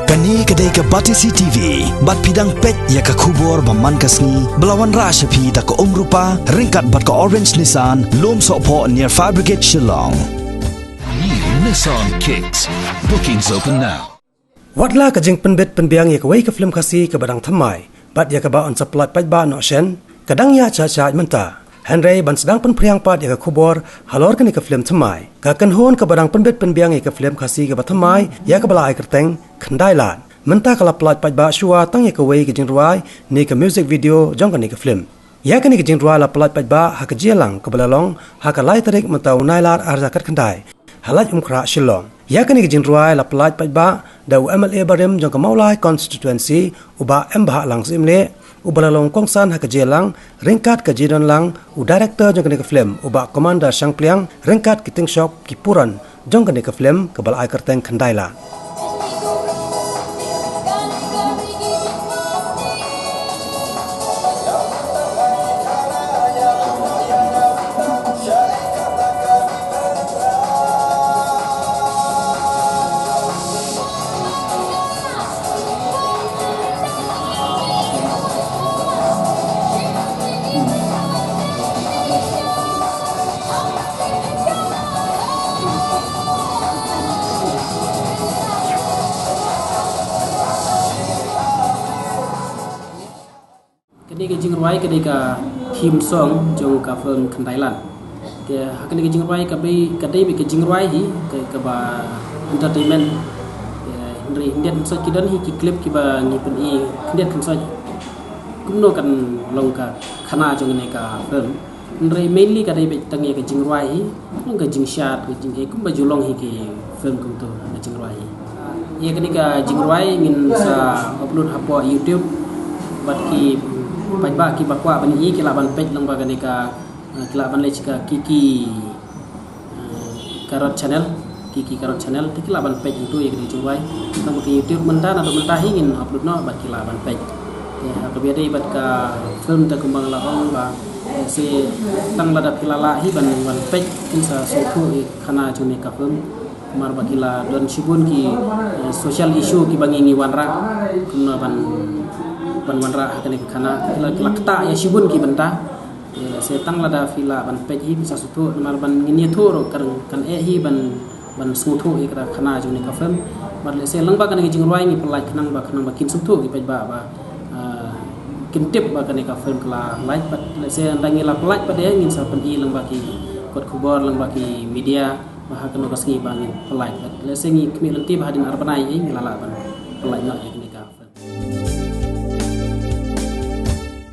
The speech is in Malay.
Kani kedai ke Batisi TV, bat pidang pet ya ke kubur baman kasni, belawan rashapi da ke rupa, ringkat bat ke Orange Nissan, lom sokpo near Fire Brigade Shillong. New Nissan Kicks. Bookings open now. Watla ka jing penbet penbiang ya ke wei ke film kasi ke badang thamai, bat ya ke ba on supply pat ba no shen, kadang ya cha menta. Henry ban sedang penpriang pat ya ke kubur, halor kini ke film thamai. Ka kenhon ke badang penbet penbiang ya ke film kasi ke ba thamai, ya ke bala ai kerteng kendai lan. Menta kala plat pat ba shua tang ya ke wei ke jing ruai, ni ke music video jong ka ni ke film. Ya ke ni ke jing ruai la plat pat ba ha ke jelang ke belalong, ha ke lai tarik menta unai lar arzakat kendai. Halaj umkra Shillong. Ya ke ni ke jing ruai la plat pat ba da UMLA barim jong ke maulai constituency uba embah lang simle ubalalong kongsan ha ke jelang ringkat ke jidon lang u director jong ke film uba commander sang pliang ringkat ki ting shop ki puran jong ke film ke bal ai kerteng khandaila. Kedai ke jingruai kedai ke theme song jong ka film Khandailan. Ke kedai ke jingruai kedai ke jingruai hi ke ba entertainment. Ndri ndian so kidan hi ki clip ki ba ni pen i ndian kan so kumno kan long ka khana jong ne ka film. Ndri mainly kedai be tang ke jingruai hi long ka jingshat ke jing e kum ba julong hi ki film kum to ke jingruai. Ye kedai ke jingruai ngin sa upload hapo YouTube bat ki Pajba ki bakwa bani i kila ban page lang baga nika kila ban le chika Kiki Karot channel tikila ban page itu ya kini cuai tang ke YouTube menta na menta hingin upload no bat kila ban page ya ka biade bat ka film ta kumbang la hong ba se tang lada kila la hi ban page kin sa soku khana jone ka film mar ba kila don shibun ki social issue ki bangingi wanra kunna ban wanra hakane kana kila kata ya shibun ki benta se tang lada fila ban pej hi bisa sutu mar ban ngini thoro kan e hi ban sutu e kra khana juni ka film mar le se lang ba kan jing roi ni pelai khanang ba kin sutu ki pej ba kin tip ba kan ka film kala like but le se ndangi la pelai pa de ngin sa pen i lang ba ki kot khubor lang ba ki media ba hakan ka sngi ba ngin pelai le se ngi kmi lanti ba din arbanai hi ngila la ban pelai na